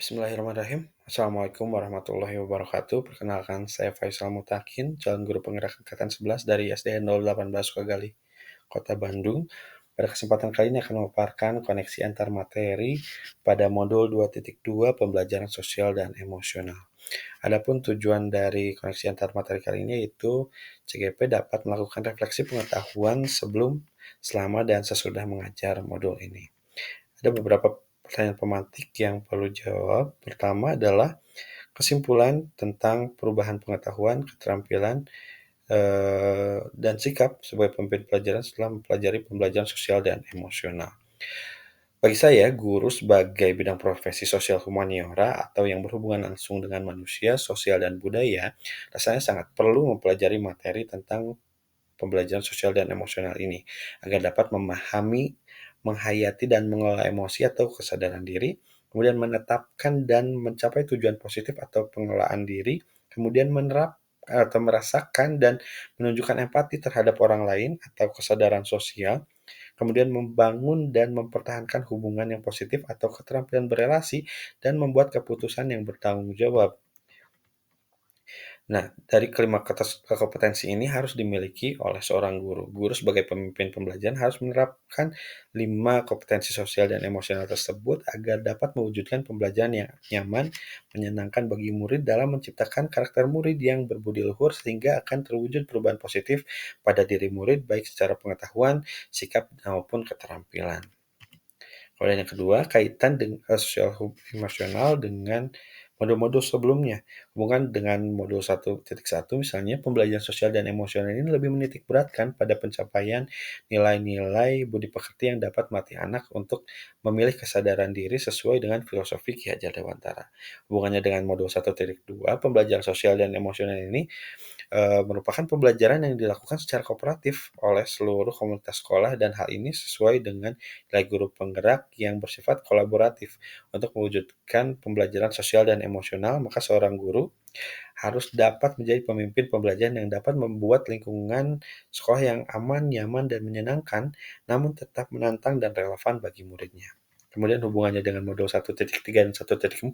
Bismillahirrahmanirrahim. Assalamualaikum warahmatullahi wabarakatuh. Perkenalkan, saya Faisal Mutakin, calon guru penggerak angkatan 11 dari SDN 018 Sukagali, Kota Bandung. Pada kesempatan kali ini akan memaparkan koneksi antar materi pada modul 2.2 pembelajaran sosial dan emosional. Adapun tujuan dari koneksi antar materi kali ini yaitu CGP dapat melakukan refleksi pengetahuan sebelum, selama, dan sesudah mengajar modul ini. Ada beberapa pertanyaan pemantik yang perlu jawab. Pertama adalah kesimpulan tentang perubahan pengetahuan, keterampilan, dan sikap sebagai pemimpin pelajaran setelah mempelajari pembelajaran sosial dan emosional. Bagi saya, guru sebagai bidang profesi sosial humaniora atau yang berhubungan langsung dengan manusia, sosial, dan budaya, rasanya sangat perlu mempelajari materi tentang pembelajaran sosial dan emosional ini, agar dapat memahami, menghayati, dan mengelola emosi atau kesadaran diri, kemudian menetapkan dan mencapai tujuan positif atau pengelolaan diri, kemudian menerap atau merasakan dan menunjukkan empati terhadap orang lain atau kesadaran sosial, kemudian membangun dan mempertahankan hubungan yang positif atau keterampilan berelasi, dan membuat keputusan yang bertanggung jawab. Nah, dari kelima kompetensi ini harus dimiliki oleh seorang guru. Guru sebagai pemimpin pembelajaran harus menerapkan 5 kompetensi sosial dan emosional tersebut agar dapat mewujudkan pembelajaran yang nyaman, menyenangkan bagi murid dalam menciptakan karakter murid yang berbudi luhur sehingga akan terwujud perubahan positif pada diri murid baik secara pengetahuan, sikap, maupun keterampilan. Kemudian yang kedua, kaitan dengan sosial emosional dengan modul-modul sebelumnya. Hubungan dengan modul 1.1 misalnya, pembelajaran sosial dan emosional ini lebih menitik beratkan pada pencapaian nilai-nilai budi pekerti yang dapat melatih anak untuk memilih kesadaran diri sesuai dengan filosofi Ki Hajar Dewantara. Hubungannya dengan modul 1.2, pembelajaran sosial dan emosional ini merupakan pembelajaran yang dilakukan secara kooperatif oleh seluruh komunitas sekolah dan hal ini sesuai dengan nilai guru penggerak yang bersifat kolaboratif. Untuk mewujudkan pembelajaran sosial dan emosional, maka seorang guru harus dapat menjadi pemimpin pembelajaran yang dapat membuat lingkungan sekolah yang aman, nyaman, dan menyenangkan, namun tetap menantang dan relevan bagi muridnya. Kemudian hubungannya dengan modul 1.3 dan 1.4,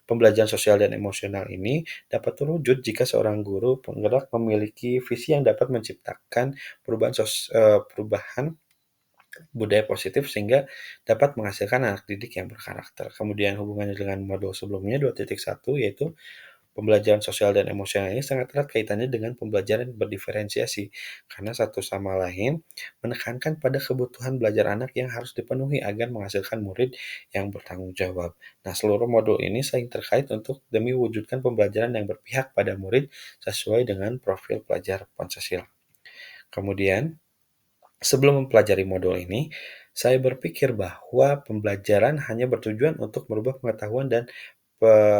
pembelajaran sosial dan emosional ini dapat terwujud jika seorang guru penggerak memiliki visi yang dapat menciptakan perubahan budaya positif sehingga dapat menghasilkan anak didik yang berkarakter. Kemudian hubungannya dengan modul sebelumnya 2.1 yaitu pembelajaran sosial dan emosional ini sangat erat kaitannya dengan pembelajaran berdiferensiasi, karena satu sama lain menekankan pada kebutuhan belajar anak yang harus dipenuhi agar menghasilkan murid yang bertanggung jawab. Nah, seluruh modul ini saling terkait untuk demi mewujudkan pembelajaran yang berpihak pada murid sesuai dengan profil pelajar Pancasila. Kemudian, sebelum mempelajari modul ini, saya berpikir bahwa pembelajaran hanya bertujuan untuk merubah pengetahuan dan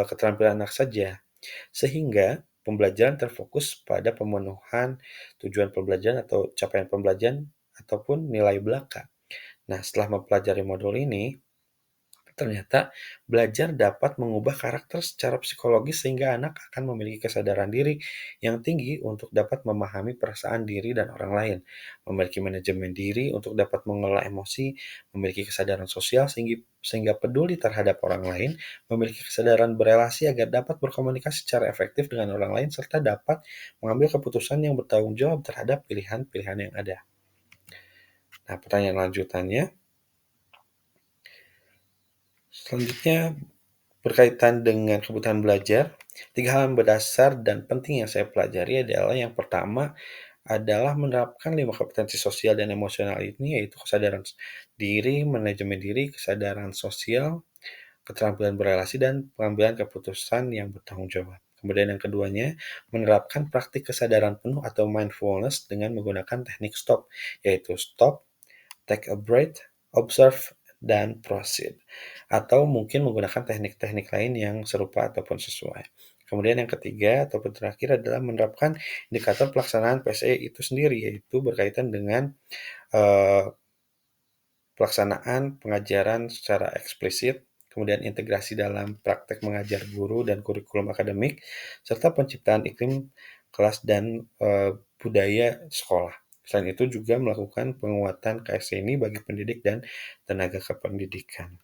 keterampilan anak saja, sehingga pembelajaran terfokus pada pemenuhan tujuan pembelajaran atau capaian pembelajaran ataupun nilai belaka. Nah, setelah mempelajari modul ini, ternyata belajar dapat mengubah karakter secara psikologis sehingga anak akan memiliki kesadaran diri yang tinggi untuk dapat memahami perasaan diri dan orang lain, memiliki manajemen diri untuk dapat mengelola emosi, memiliki kesadaran sosial sehingga peduli terhadap orang lain, memiliki kesadaran berelasi agar dapat berkomunikasi secara efektif dengan orang lain, serta dapat mengambil keputusan yang bertanggung jawab terhadap pilihan-pilihan yang ada. Nah, pertanyaan lanjutannya, selanjutnya berkaitan dengan kebutuhan belajar, 3 hal yang berdasar dan penting yang saya pelajari adalah yang pertama adalah menerapkan 5 kompetensi sosial dan emosional ini, yaitu kesadaran diri, manajemen diri, kesadaran sosial, keterampilan berelasi, dan pengambilan keputusan yang bertanggung jawab. Kemudian yang keduanya, menerapkan praktik kesadaran penuh atau mindfulness dengan menggunakan teknik STOP, yaitu stop, take a breath, observe, dan proceed. Atau mungkin menggunakan teknik-teknik lain yang serupa ataupun sesuai. Kemudian yang ketiga ataupun terakhir adalah menerapkan indikator pelaksanaan PSE itu sendiri, yaitu berkaitan dengan eh, pelaksanaan pengajaran secara eksplisit, kemudian integrasi dalam praktek mengajar guru dan kurikulum akademik, serta penciptaan iklim kelas dan budaya sekolah. Selain itu juga melakukan penguatan KSC ini bagi pendidik dan tenaga kependidikan.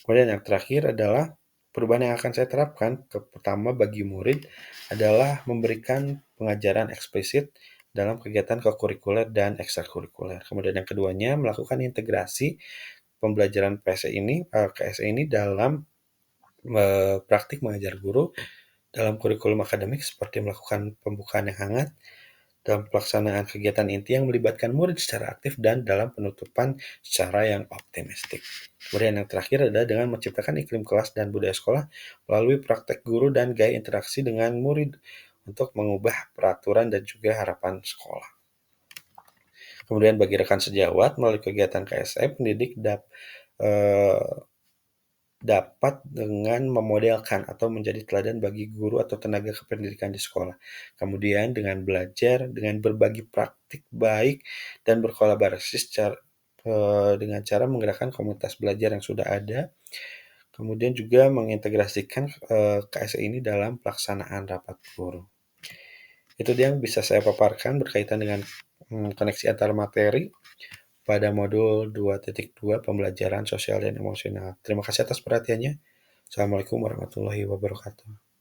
Kemudian yang terakhir adalah Perubahan yang akan saya terapkan, pertama bagi murid adalah memberikan pengajaran eksplisit dalam kegiatan kokurikuler dan ekstrakurikuler. Kemudian yang keduanya, melakukan integrasi pembelajaran KSE ini dalam praktik mengajar guru dalam kurikulum akademik seperti melakukan pembukaan yang hangat, dalam pelaksanaan kegiatan inti yang melibatkan murid secara aktif dan dalam penutupan secara yang optimistik. Kemudian yang terakhir adalah dengan menciptakan iklim kelas dan budaya sekolah melalui praktek guru dan gaya interaksi dengan murid untuk mengubah peraturan dan juga harapan sekolah. Kemudian bagi rekan sejawat, melalui kegiatan KSE, pendidik dapat dengan memodelkan atau menjadi teladan bagi guru atau tenaga kependidikan di sekolah. Kemudian dengan belajar, dengan berbagi praktik baik dan berkolaborasi dengan cara menggerakkan komunitas belajar yang sudah ada. Kemudian juga mengintegrasikan KSE ini dalam pelaksanaan rapat guru. Itu dia yang bisa saya paparkan berkaitan dengan koneksi antar materi pada modul 2.2 pembelajaran sosial dan emosional. Terima kasih atas perhatiannya. Assalamualaikum warahmatullahi wabarakatuh.